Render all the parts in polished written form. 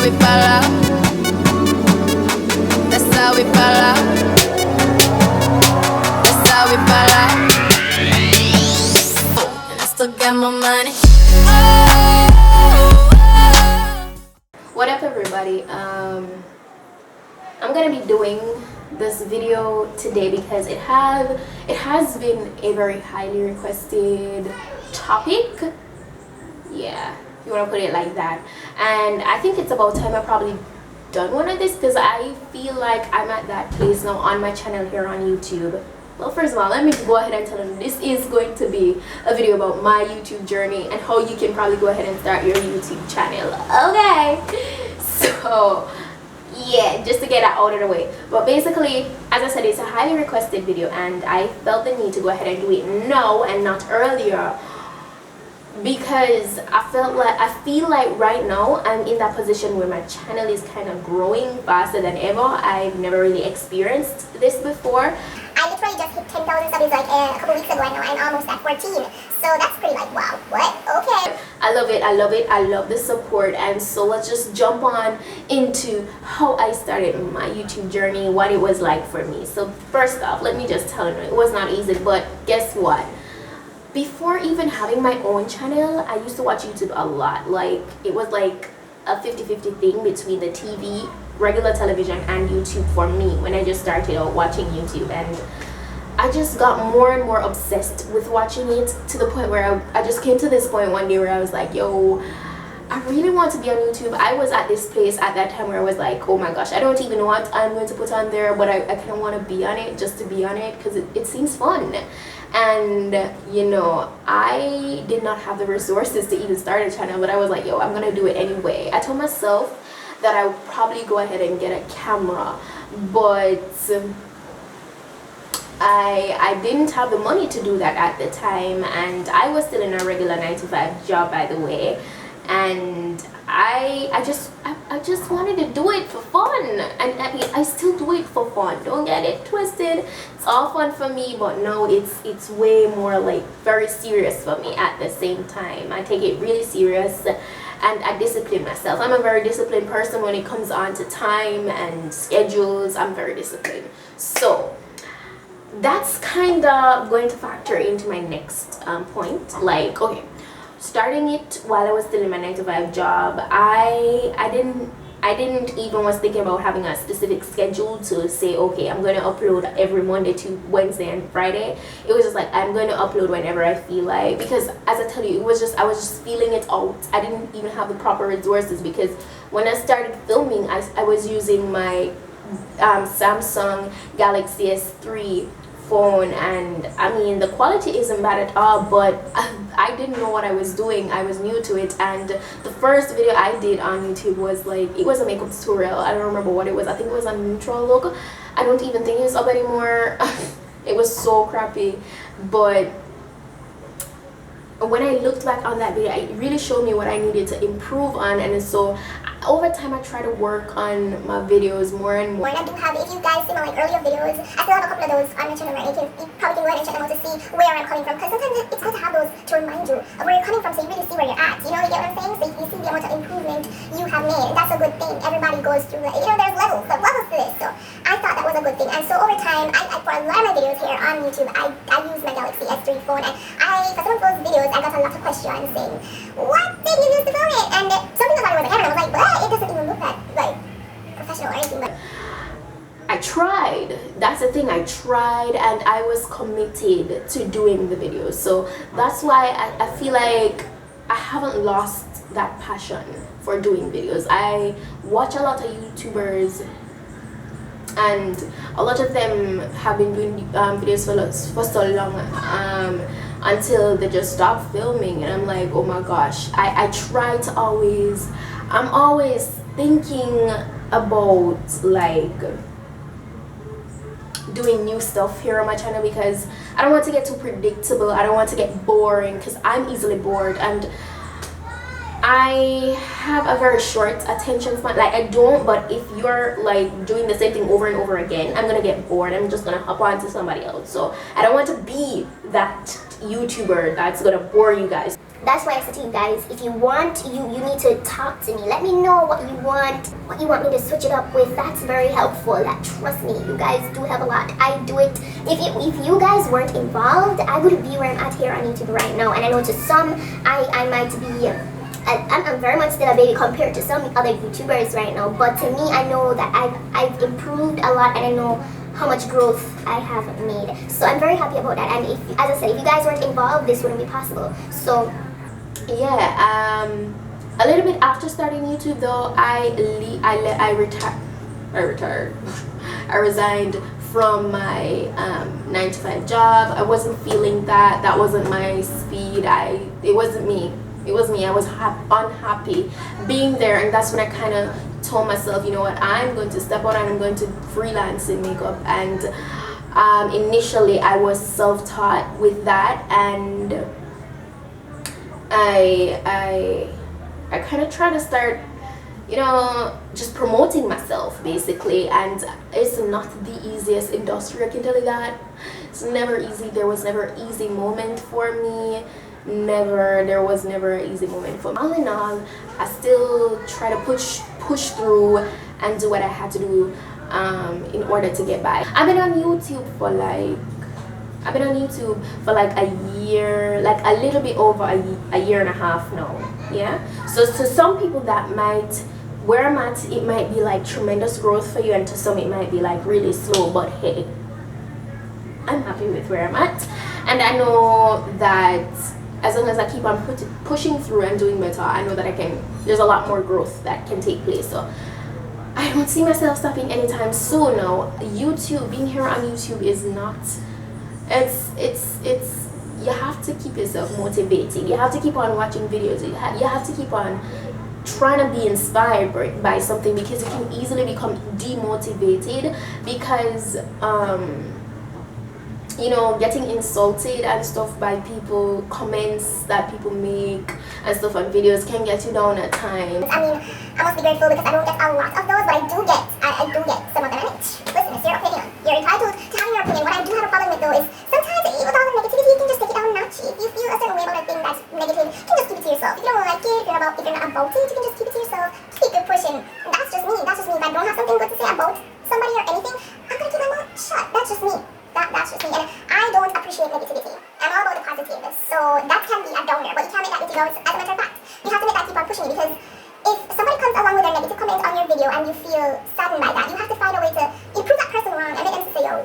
we fall out. That's how we fall out. That's how we fall out. And I still got my money. What up, everybody? I'm gonna be doing this video today because it has been a very highly requested topic. Yeah, if you want to put it like that. And I think it's about time I probably done one of this, because I feel like I'm at that place now on my channel here on YouTube. Well, first of all, let me go ahead and tell them this is going to be a video about my YouTube journey and how you can probably go ahead and start your YouTube channel. Okay, so yeah, just to get that out of the way. But basically, as I said, it's a highly requested video and I felt the need to go ahead and do it now and not earlier, because I feel like right now I'm in that position where my channel is kind of growing faster than ever. I've never really experienced this before. I literally just hit 10,000 subs like a couple weeks ago, and now I'm almost at 14. So that's pretty like, wow, what? Okay. I love it, I love it, I love the support. And so let's just jump on into how I started my YouTube journey, what it was like for me. So first off, let me just tell you, it was not easy, but guess what? Before even having my own channel, I used to watch YouTube a lot. Like, it was like a 50-50 thing between the TV, regular television, and YouTube for me when I just started out watching YouTube. And I just got more and more obsessed with watching it, to the point where I just came to this point one day where I was like, yo, I really want to be on YouTube. I was at this place at that time where I was like, oh my gosh, I don't even know what I'm going to put on there, but I kind of want to be on it just to be on it, because it seems fun. And you know, I did not have the resources to even start a channel, but I was like, yo, I'm gonna do it anyway. I told myself that I would probably go ahead and get a camera, but I didn't have the money to do that at the time, and I was still in a regular 9-to-5 job, by the way. And I just wanted to do it for fun, and I still do it for fun, don't get it twisted. It's all fun for me, but no, it's way more like very serious for me at the same time. I take it really serious and I discipline myself. I'm a very disciplined person when it comes on to time and schedules. I'm very disciplined. So that's kind of going to factor into my next point. Like, okay, starting it while I was still in my 9-to-5 job, I didn't even was thinking about having a specific schedule to say, okay, I'm going to upload every Monday to Wednesday and Friday. It was just like, I'm going to upload whenever I feel like, because as I tell you, I was just feeling it out. I didn't even have the proper resources, because when I started filming, I was using my Samsung Galaxy S3 phone, and I mean, the quality isn't bad at all, but I didn't know what I was doing. I was new to it, and the first video I did on YouTube was like, it was a makeup tutorial. I don't remember what it was. I think it was a neutral look. I don't even think it's up anymore. It was so crappy, but when I looked back on that video, it really showed me what I needed to improve on. And so over time, I try to work on my videos more and more. And I do have, if you guys see my like earlier videos, I still have a couple of those on my channel, right? You probably can go ahead and check them out to see where I'm coming from, because sometimes it's good to have those to remind you of where you're coming from, so you really see where you're at. You know, you get what I'm saying? So you see the amount of improvement you have made, and that's a good thing. Everybody goes through that. You know, there's levels to this. So I thought that was a good thing. And so over time, for a lot of my videos here on YouTube, I use my Galaxy S3 phone, and for some of those videos, I got a lot of questions saying, what did you use to film it? And some people thought it was a camera, and I was like, but it doesn't even look that like professional or anything. But I tried. That's the thing. I tried, and I was committed to doing the videos. So that's why I feel like I haven't lost that passion for doing videos. I watch a lot of YouTubers, and a lot of them have been doing videos for so long until they just stop filming, and I'm like, oh my gosh. I try to I'm always thinking about like doing new stuff here on my channel, because I don't want to get too predictable. I don't want to get boring, because I'm easily bored, and I have a very short attention span. Like, I don't, but if you're like doing the same thing over and over again, I'm gonna get bored. I'm just gonna hop on to somebody else. So I don't want to be that YouTuber that's gonna bore you guys. that's why I said to you guys, if you want, you need to talk to me. Let me know what you want me to switch it up with. That's very helpful. That, trust me, you guys do have a lot. I do it. If you guys weren't involved, I wouldn't be where I'm at here on YouTube right now. And I know to some, I might be, I'm very much still a baby compared to some other YouTubers right now. But to me, I know that I've improved a lot, and I know how much growth I have made. So I'm very happy about that. And if, as I said, if you guys weren't involved, this wouldn't be possible. So yeah, a little bit after starting YouTube though, I retired. I resigned from my 9-to-5 job. I wasn't feeling that. That wasn't my speed. It wasn't me. It was me. I was unhappy being there, and that's when I kind of told myself, you know what, I'm going to step out and I'm going to freelance in makeup. And initially I was self-taught with that, and I kind of try to start, you know, just promoting myself basically. And it's not the easiest industry, I can tell you that. It's never easy. There was never an easy moment for me. There was never an easy moment for me. All in all, I still try to push through and do what I had to do in order to get by. I've been on YouTube for like a year, like a little bit over a year and a half now. Yeah, so to some people that might, where I'm at, it might be like tremendous growth for you, and to some it might be like really slow. But hey, I'm happy with where I'm at, and I know that as long as I keep on pushing through and doing better, I know that there's a lot more growth that can take place. So I don't see myself stopping anytime soon now. YouTube, being here on YouTube is not, it's you have to keep yourself motivated. You have to keep on watching videos. You have to keep on trying to be inspired by something, because you can easily become demotivated because you know, getting insulted and stuff by people, comments that people make and stuff on videos can get you down at times. I mean, I must be grateful because I don't get a lot of those, but I do get some of them. Listen, it's your opinion. You're entitled to having your opinion. What I do have a problem with though is sometimes with all the negativity, you can just take it down a notch. If you feel a certain way about a thing that's negative, you can just keep it to yourself. If you don't like it, if you're not about it, you can just keep it to yourself. Keep it pushing. That's just me. If I don't have something good to say about somebody or anything, I'm gonna keep my mouth shut. That's just me. That's just me, and I don't appreciate negativity. I'm all about the positive, so that can be a downer, but you can't make that into yours. As a matter of fact, you have to make that keep on pushing you, because if somebody comes along with a negative comment on your video and you feel saddened by that, you have to find a way to improve that person wrong and make them to say, yo,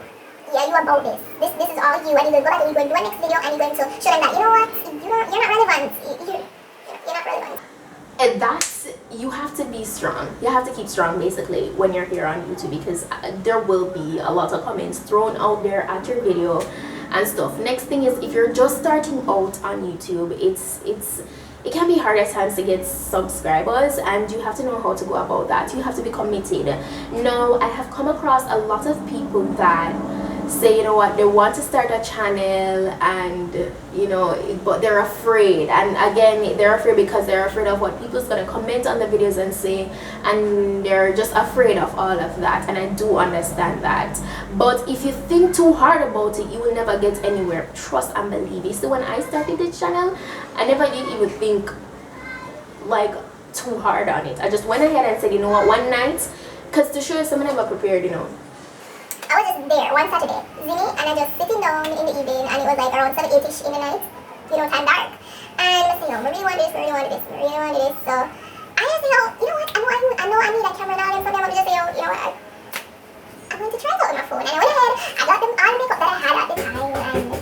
yeah, you about this. This is all you, and you're going to go back and you're going to do a next video and you're going to show them that, you know what, you're not relevant. You're not relevant. And you have to be strong. You have to keep strong basically when you're here on YouTube, because there will be a lot of comments thrown out there at your video and stuff. Next thing is, if you're just starting out on YouTube, it can be hard at times to get subscribers, and you have to know how to go about that. You have to be committed. Now, I have come across a lot of people that say, you know what, they want to start a channel, and you know, but they're afraid. And again, they're afraid because they're afraid of what people's gonna comment on the videos and say, and they're just afraid of all of that. And I do understand that, but if you think too hard about it, you will never get anywhere. Trust and believe. You see, when I started this channel, I never did even think like too hard on it. I just went ahead and said, you know what, one night, because to show you someone never prepared, you know. I was just there one Saturday, Zinni, and I just sitting down in the evening, and it was like around 7, 8ish in the night, you know, time dark. And I said, you know, I really want this, I really want this, I really want this. So I just, you know what, I know I need a camera now, and for them, I'm just say, you know what, I'm going to try it out on my phone. And I went ahead, I got all the makeup that I had at the time, and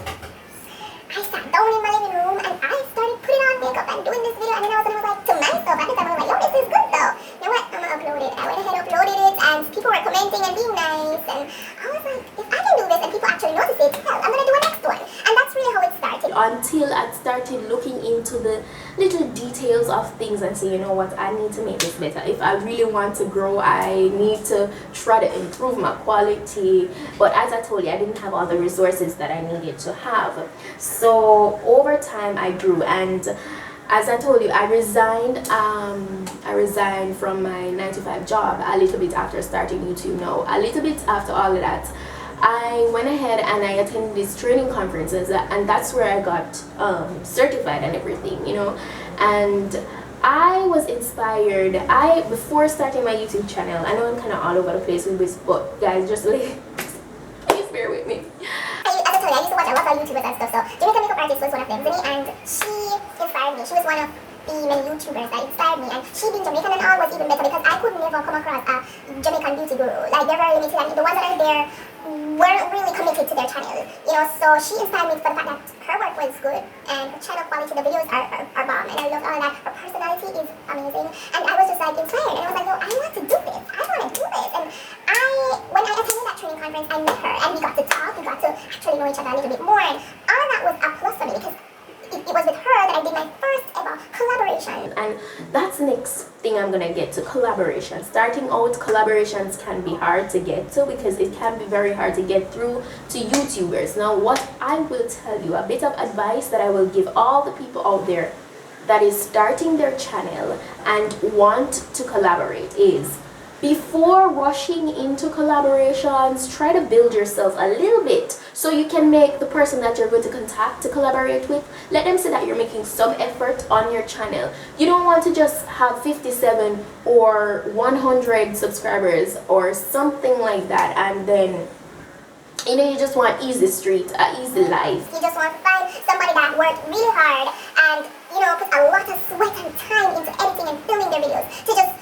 I sat down in my living room, and I started putting on makeup and doing this video, and then all of a sudden I was like, to myself, at the time I was like, yo, this is good though. You know what, I'm gonna upload it. I went ahead, uploaded it, and people were commenting and being nice, and I was like, if I can do this and people actually notice it, hell, I'm gonna do a next one. And that's really how it started. Until I started looking into the little details of things and say, you know what, I need to make this better. If I really want to grow, I need to try to improve my quality. But as I told you, I didn't have all the resources that I needed to have. So over time I grew, and as I told you, I resigned from my 9-to-5 job a little bit after starting YouTube. Now, a little bit after all of that, I went ahead and I attended these training conferences, and that's where I got certified and everything, you know. And I was inspired. Before starting my YouTube channel, I know I'm kind of all over the place with this, but guys, just please bear with me. As I told you, I used to watch a lot of YouTubers and stuff, so Jamaican makeup artist was one of them, and she inspired me. She was one of the many YouTubers that inspired me, and she being Jamaican and all was even better because I could never come across a Jamaican beauty guru. Like, they're very limited, and the ones that are there weren't really committed to their channel, you know. So she inspired me for the fact that her work was good and her channel quality, the videos are bomb, and I love all that. Her personality is amazing, and I was just like inspired, and I was like, no, I want to do this, I want to do this. And when I attended that training conference, I met her, and we got to talk, we got to actually know each other a little bit more, and all of that was a plus for me because it was with her that I did my first ever collaboration. And that's the next thing I'm gonna get to, collaboration. Starting out, collaborations can be hard to get to because it can be very hard to get through to YouTubers. Now, what I will tell you, a bit of advice that I will give all the people out there that is starting their channel and want to collaborate is, before rushing into collaborations, try to build yourself a little bit so you can make the person that you're going to contact to collaborate with, let them see that you're making some effort on your channel. You don't want to just have 57 or 100 subscribers or something like that, and then, you know, you just want easy street, easy life. You just want to find somebody that worked really hard and, you know, put a lot of sweat and time into editing and filming their videos to just,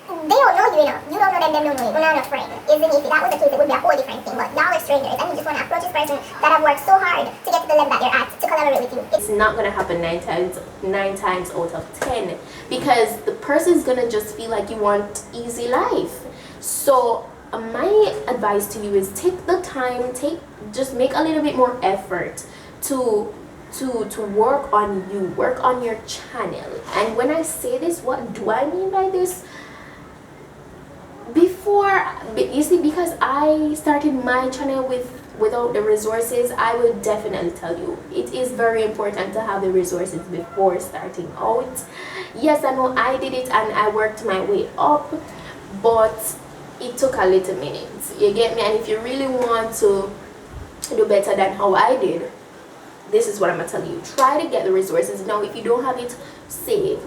they don't know you enough. You don't know them, them don't know you. We're not enough friends. Isn't it? If that was the case, it would be a whole different thing. But y'all are strangers, and you just want to approach this person that have worked so hard to get to the level that they're at to collaborate with you. It's not gonna happen nine times out of 10 because the person's gonna just feel like you want easy life. So my advice to you is take the time, just make a little bit more effort to work on you, work on your channel. And when I say this, what do I mean by this? You see, because I started my channel without the resources, I will definitely tell you it is very important to have the resources before starting out. Yes, I know I did it and I worked my way up, but it took a little minute. You get me? And if you really want to do better than how I did, this is what I'm gonna tell you. Try to get the resources. Now, if you don't have it, save.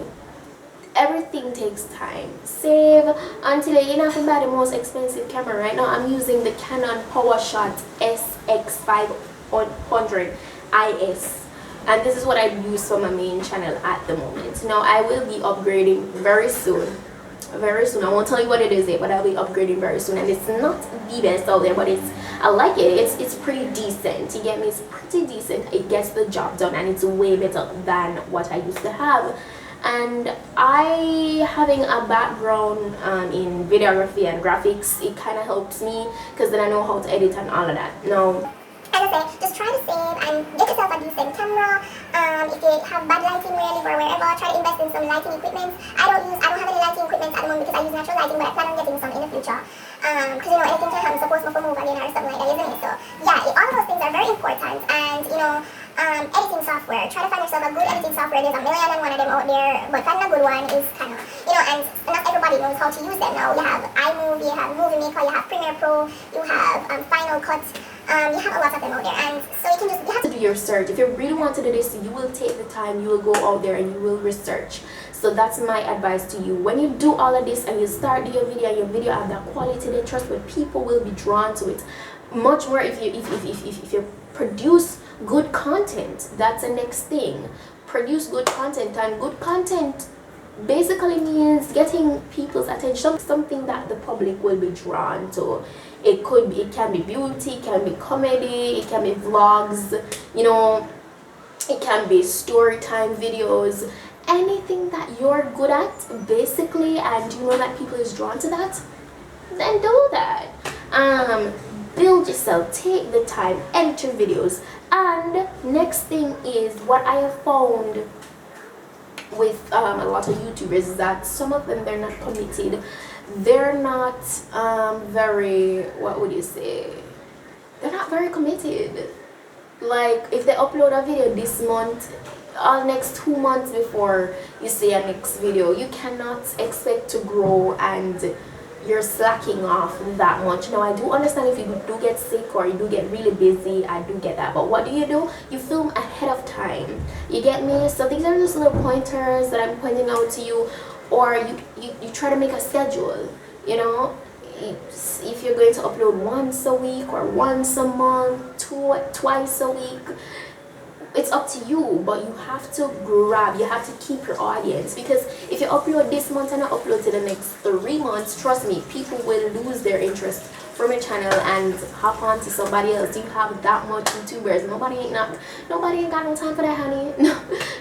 Everything takes time. Save until you have to buy the most expensive camera. Right now I'm using the Canon PowerShot SX500 IS, and this is what I use for my main channel at the moment. Now I will be upgrading very soon. I won't tell you what it is yet, but I'll be upgrading very soon. And it's not the best out there, but I like it. It's pretty decent. You get me? It's pretty decent. It gets the job done, and it's way better than what I used to have. And having a background in videography and graphics, it kind of helps me because then I know how to edit and all of that. Now, as I say, just try to save and get yourself a decent camera. If you have bad lighting where you live or wherever, try to invest in some lighting equipment. I don't have any lighting equipment at the moment because I use natural lighting, but I plan on getting some in the future. Because you know, anything can happen, suppose to move again or something like that, isn't it? So yeah, all of those things are very important. And you know, editing software. Try to find yourself a good editing software. There's a million and one of them out there, but finding a good one is kind of, you know, and not everybody knows how to use them now. You have iMovie, you have Movie Maker, you have Premiere Pro, you have Final Cut. You have a lot of them out there, and so you have to do your research. If you really want to do this, you will take the time, you will go out there and you will research. So that's my advice to you. When you do all of this and you start your video and your video have that quality, they trust, but people will be drawn to it much more if you produce good content. That's the next thing. Produce good content, and good content basically means getting people's attention, something that the public will be drawn to. It can be beauty, it can be comedy, it can be vlogs, you know, it can be story time videos, anything that you're good at basically, and you know that people is drawn to that, then do that. Build yourself, take the time, edit your videos. And next thing is what I have found with a lot of YouTubers is that some of them, they're not committed. They're not very, what would you say, they're not very committed. Like if they upload a video this month, next 2 months before you see a next video, you cannot expect to grow and you're slacking off that much. Now I do understand if you do get sick or you do get really busy, I do get that, but what do? You film ahead of time, you get me? So these are just little pointers that I'm pointing out to you. Or you try to make a schedule, you know. If you're going to upload once a week or once a month, twice a week, it's up to you, but you have to you have to keep your audience, because if you upload this month and I upload to the next 3 months, trust me, people will lose their interest from your channel and hop on to somebody else. You have that much YouTubers. Nobody ain't got no time for that, honey.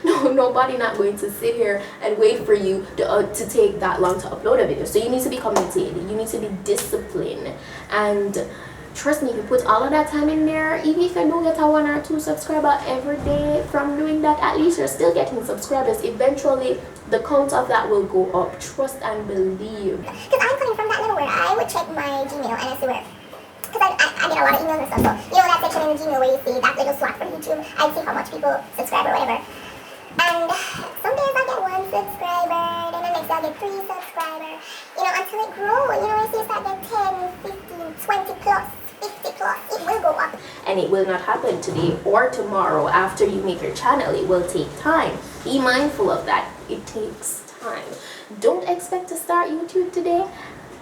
No, nobody not going to sit here and wait for you to take that long to upload a video. So you need to be committed. You need to be disciplined. And trust me, if you put all of that time in there, even if you don't get a 1 or 2 subscriber every day from doing that, at least you're still getting subscribers. Eventually, the count of that will go up. Trust and believe. Because I'm coming from that level where I would check my Gmail and I see where, because I get a lot of emails and stuff, so you know that section in the Gmail where you see that little slot for YouTube, I'd see how much people subscribe or whatever. And some days I get 1 subscriber, then the next day I get 3 subscribers, you know, until it grows. You know, I see it start get 10, 15, 20 plus. 50 plus, it will go up. And it will not happen today or tomorrow after you make your channel. It will take time. Be mindful of that. It takes time. Don't expect to start YouTube today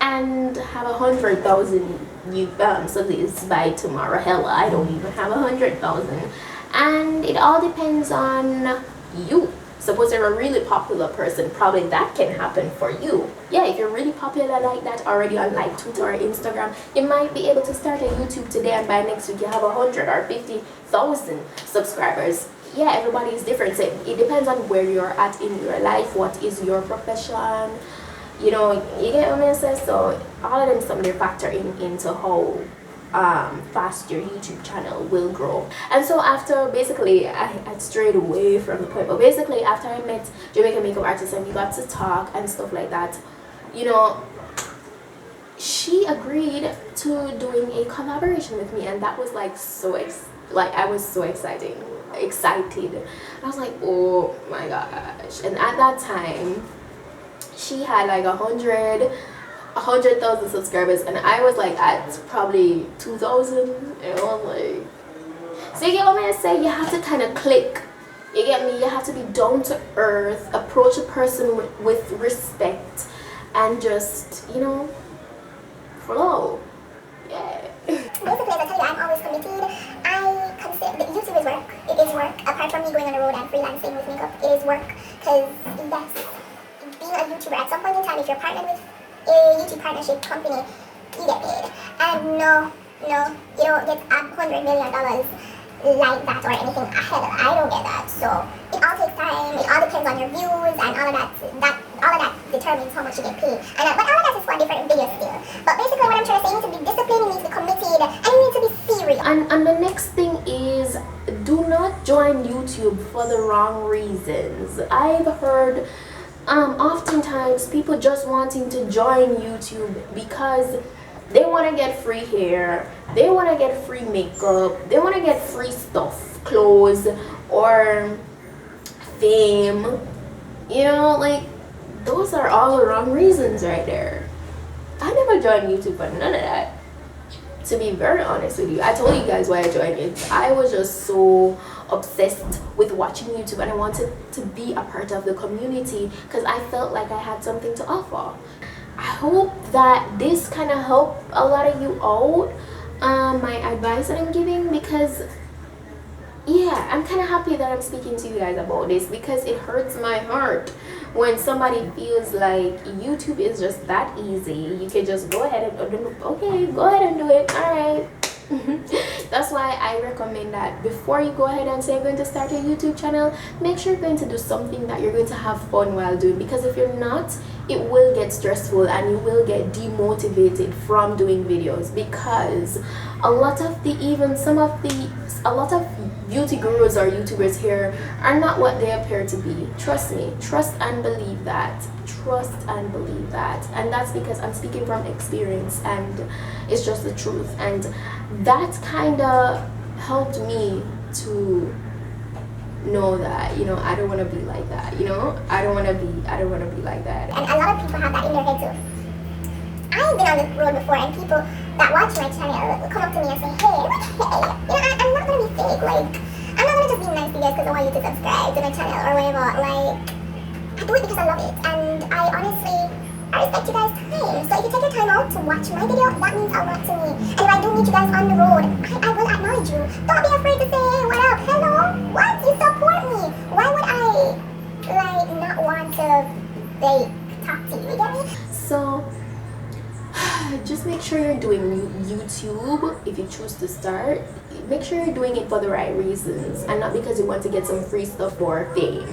and have 100,000 subs by tomorrow. Hell, I don't even have 100,000. And it all depends on you. Suppose you're a really popular person, probably that can happen for you. Yeah, if you're really popular like that already on like Twitter or Instagram, you might be able to start a YouTube today and by next week you have 100 or 50,000 subscribers. Yeah, everybody is different. So it depends on where you're at in your life, what is your profession. You know, you get what I'm saying? So all of them something they factor into how fast your YouTube channel will grow. And so after, basically, I strayed away from the point, but basically after I met Jamaican makeup artist and we got to talk and stuff like that, you know, she agreed to doing a collaboration with me, and that was like I was so excited. I was like, oh my gosh. And at that time she had like 100,000 subscribers and I was like at probably 2,000, and I was like, so you get what I'm saying? You have to kind of click, you get me? You have to be down to earth, approach a person with respect, and just, you know, flow. Yeah. Basically, as I tell you, I'm always committed. I consider that YouTube is work. It is work. Apart from me going on the road and freelancing with makeup, it is work. Because yes, being a YouTuber, at some point in time, if you're partnered with a YouTube partnership company, you get paid. And no, you don't get $100 million like that or anything. Hell, I don't get that. So it all takes time. It all depends on your views and all of that. All of that determines how much you get paid. And but all of that is for different videos still. But basically, what I'm trying to say, you need to be disciplined, you need to be committed, and you need to be serious. And the next thing is, do not join YouTube for the wrong reasons. I've heard oftentimes people just wanting to join YouTube because they want to get free hair, they want to get free makeup, they want to get free stuff, clothes, or fame. You know, like, those are all the wrong reasons right there. I never joined YouTube for none of that, to be very honest with you. I told you guys why I joined it. I was just so obsessed with watching YouTube and I wanted to be a part of the community because I felt like I had something to offer. I hope that this kind of helped a lot of you out, my advice that I'm giving, because yeah, I'm kind of happy that I'm speaking to you guys about this, because it hurts my heart when somebody feels like YouTube is just that easy. You can just go ahead and go ahead and do it. All right. That's why I recommend that before you go ahead and say you're going to start a YouTube channel, make sure you're going to do something that you're going to have fun while doing, because if you're not, it will get stressful and you will get demotivated from doing videos, because a lot of beauty gurus or YouTubers here are not what they appear to be. Trust me, trust and believe that. And that's because I'm speaking from experience and it's just the truth. And that kind of helped me to know that, you know, I don't want to be like that, you know, I don't want to be like that. And a lot of people have that in their head too. I I've been on the road before, and people that watch my channel come up to me and say, hey, I'm not gonna be fake. Like, I'm not gonna just be nice to you guys because I want you to subscribe to my channel or whatever. Like, I do it because I love it, and I honestly, I respect you guys' time. So if you take your time out to watch my video, that means a lot to me. And if I do meet you guys on the road, I will acknowledge you. Don't be afraid to say, hey, what up, hello, what? You support me. Why would I, like, not want to, like, talk to you, you get me? So just make sure you're doing YouTube. If you choose to start, make sure you're doing it for the right reasons and not because you want to get some free stuff or fame.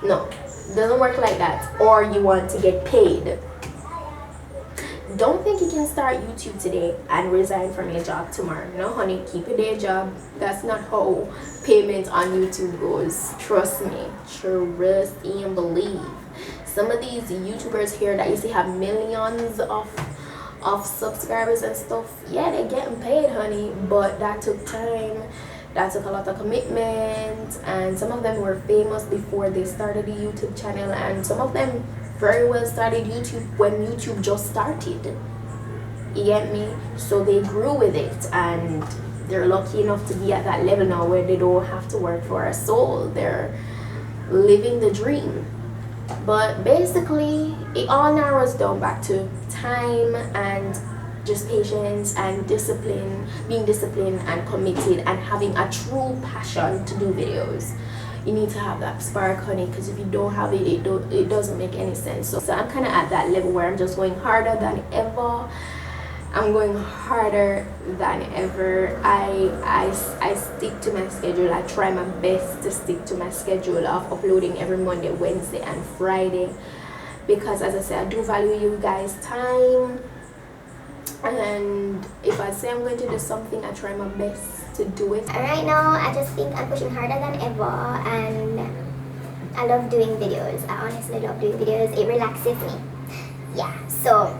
No, it doesn't work like that. Or you want to get paid. Don't think you can start YouTube today and resign from your job tomorrow. No, honey, keep your day job. That's not how payment on YouTube goes. Trust me. Trust and believe. Some of these YouTubers here that you see have millions of subscribers and stuff, yeah, they're getting paid, honey, but that took time. That took a lot of commitment, and some of them were famous before they started a YouTube channel, and some of them very well started YouTube when YouTube just started. You get me? So they grew with it, and they're lucky enough to be at that level now where they don't have to work for a soul. They're living the dream. But basically, it all narrows down back to time and just patience and discipline, being disciplined and committed and having a true passion to do videos. You need to have that spark, honey, because if you don't have it, it doesn't make any sense. So I'm kind of at that level where I'm just going harder than ever. I'm going harder than ever. I stick to my schedule. I try my best to stick to my schedule of uploading every Monday, Wednesday, and Friday, because as I said, I do value you guys' time. And if I say I'm going to do something, I try my best to do it. And right now, I just think I'm pushing harder than ever, and I love doing videos. I honestly love doing videos. It relaxes me. Yeah, so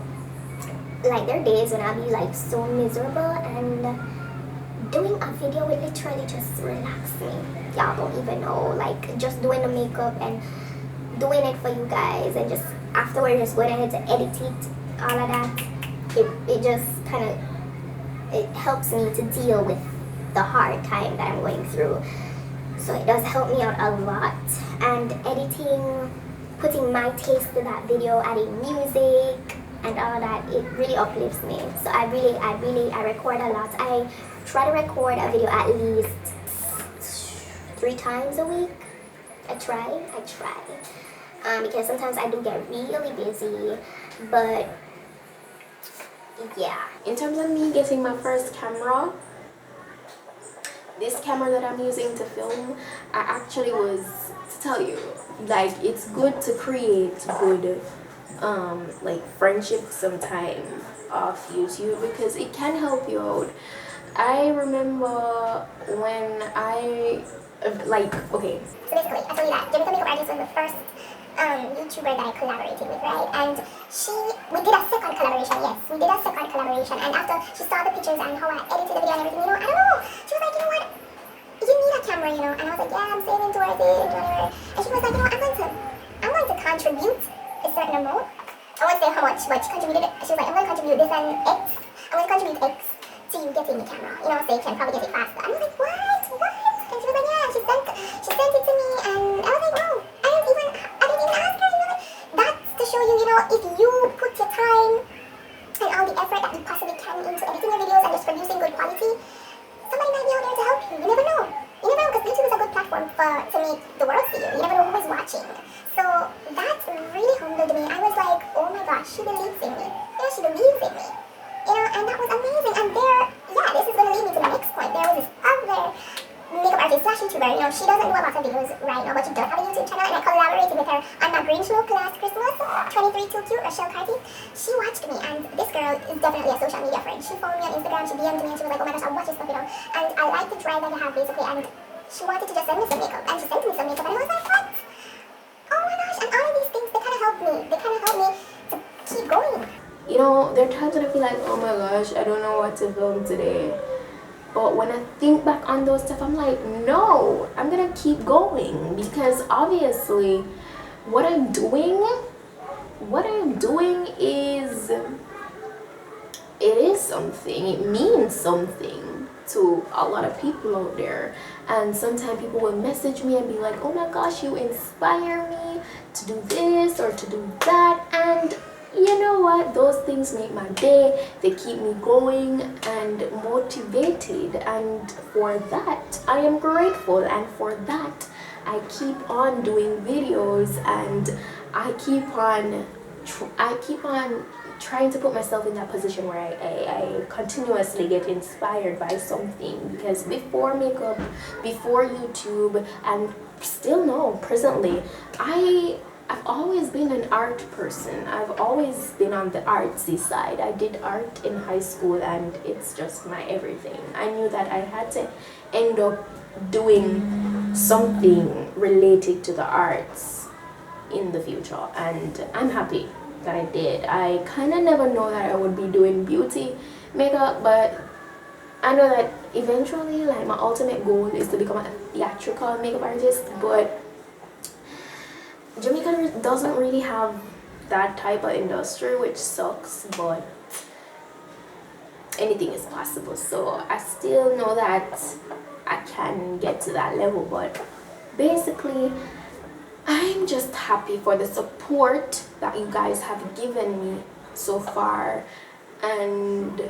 like there are days when I'll be like so miserable, and doing a video will literally just relax me. Y'all don't even know, like just doing the makeup and doing it for you guys, and just afterwards just going ahead to edit it, all of that. It just kind of, it helps me to deal with the hard time that I'm going through. So it does help me out a lot. And editing, putting my taste to that video, adding music and all of that, it really uplifts me. So I record a lot. I try to record a video at least 3 times a week. I try. Because sometimes I do get really busy, but yeah. In terms of me getting my first camera, this camera that I'm using to film, I actually was, to tell you, like, it's good to create good like friendship sometime off YouTube, because it can help you out. I remember when I okay. So basically, I told you that Jamaica Makeup Artist was the first YouTuber that I collaborated with, right? And we did a second collaboration, yes. We did a second collaboration, and after she saw the pictures and how I edited the video and everything, I don't know. She was like, you know what? You need a camera, and I was like, yeah, I'm saving towards it, whatever. And she was like, I'm going to contribute a certain amount. I won't say how much, but she contributed. She was like, I'm going to contribute this and X. I'm going to contribute X to you getting the camera, so you can probably get it faster. And I was like, what? And she was like, yeah. She sent it to me, and I was like, wow. I didn't even ask her, That's to show you, if you put your time and all the effort that you possibly can into editing your videos and just producing good quality, somebody might be out there to help you. You never know. Because YouTube is a good platform to make the world see you. You never know who is watching. So that really humbled me. I was like, oh my gosh, she believes in me. She believes in me. And that was amazing. And this is going to lead me to my next point. There was this other makeup artist / YouTuber, she doesn't do a lot of videos right now, but she does have a YouTube channel, and I collaborated with her on my Green Smoke last Christmas. 23 Too Cute, Rochelle Carty. She watched me, and this girl is definitely a social media friend. She followed me on Instagram, she DM'd me, and she was like, oh my gosh, I watch your stuff, and I like the drive that you have, basically, and she wanted to just send me some makeup, and she sent me some makeup, and I was like, what? Oh my gosh, and all of these things, they kind of helped me. They kind of helped me to keep going. There are times when I feel like, oh my gosh, I don't know what to film today. But when I think back on those stuff, I'm like, no, I'm gonna keep going, because obviously what I'm doing is something. It means something to a lot of people out there. And sometimes people will message me and be like, oh my gosh, you inspire me to do this or to do that. And you know what, those things make my day. They keep me going and motivated, and for that I am grateful, and for that I keep on doing videos, and I keep on trying to put myself in that position where I continuously get inspired by something. Because before makeup, before YouTube, and still no, presently, I've always been an art person. I've always been on the artsy side. I did art in high school, and it's just my everything. I knew that I had to end up doing something related to the arts in the future, and I'm happy that I did. I kind of never know that I would be doing beauty makeup, but I know that eventually, like, my ultimate goal is to become a theatrical makeup artist. But Jamaica doesn't really have that type of industry, which sucks, but anything is possible. So I still know that I can get to that level, but basically I'm just happy for the support that you guys have given me so far, and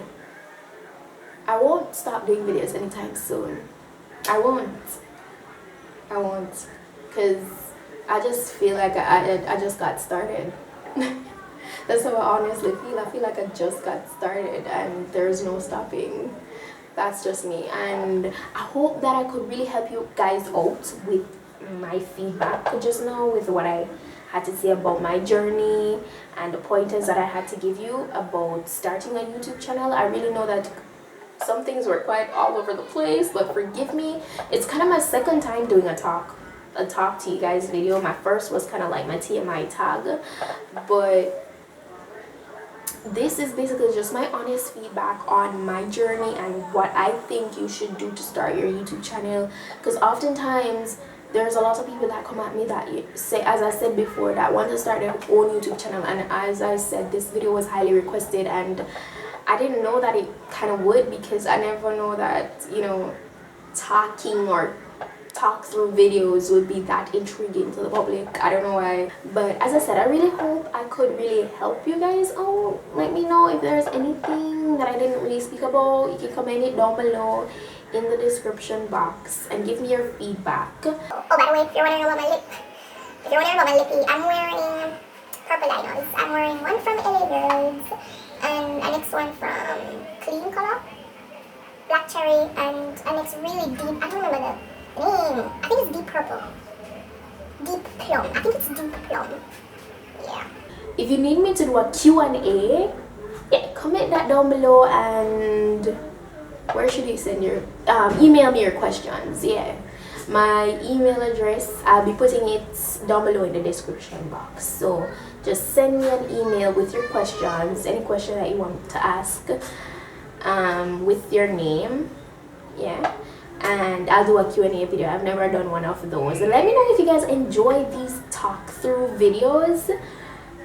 I won't stop doing videos anytime soon. I won't, because I just feel like I just got started. That's how I honestly feel. I feel like I just got started and there's no stopping. That's just me, and I hope that I could really help you guys out with my feedback just now, with what I had to say about my journey and the pointers that I had to give you about starting a YouTube channel. I really know that some things were quite all over the place, but forgive me. It's kind of my second time doing a talk to you guys video. My first was kind of like my TMI tag, but this is basically just my honest feedback on my journey and what I think you should do to start your YouTube channel. Because oftentimes there's a lot of people that come at me that say, as I said before, that want to start their own YouTube channel, and as I said, this video was highly requested, and I didn't know that it kind of would, because I never know that, you know, talking or talk through videos would be that intriguing to the public. I don't know why, but as I said, I really hope I could really help you guys out. Let me know if there's anything that I didn't really speak about. You can comment it down below in the description box and give me your feedback. Oh, by the way, if you're wondering about my lippy, I'm wearing purple liners. I'm wearing one from LA Girls and a next one from Clean Color, Black Cherry, and a next really deep, I don't remember the name. I think it's deep purple. Deep plum. I think it's deep plum. Yeah. If you need me to do a Q&A, yeah, comment that down below, and where should you send your email me your questions. Yeah, my email address, I'll be putting it down below in the description box. So just send me an email with your questions, any question that you want to ask, with your name. Yeah, and I'll do a Q&A video. I've never done one of those. And let me know if you guys enjoy these talk through videos.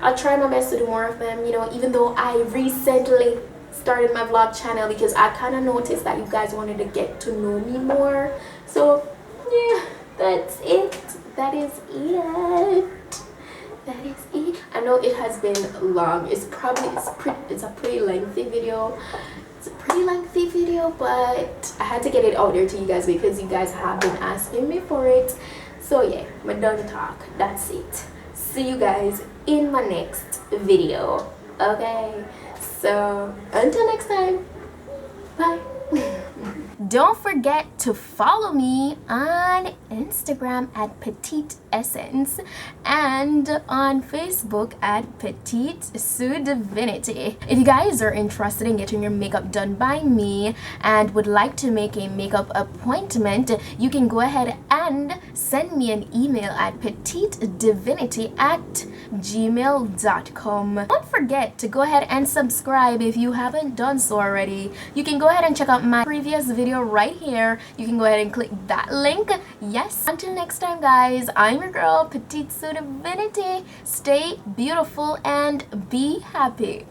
I'll try my best to do more of them, you know, even though I recently started my vlog channel because I kind of noticed that you guys wanted to get to know me more. So yeah, that's it. That is it. That is it. I know it has been long. It's a pretty lengthy video. It's a pretty lengthy video, but I had to get it out there to you guys because you guys have been asking me for it. So yeah, I'm done talk. That's it. See you guys in my next video. Okay, so until next time, bye. Don't forget to follow me on Instagram at Petite Essence and on Facebook at PETITE-SUE Divinity. If you guys are interested in getting your makeup done by me and would like to make a makeup appointment, you can go ahead and send me an email at petitedivinity@gmail.com. Don't forget to go ahead and subscribe if you haven't done so already. You can go ahead and check out my previous video right here. You can go ahead and click that link. Yes, until next time guys, I'm your girl Petite-SUE Divinity. Stay beautiful and be happy.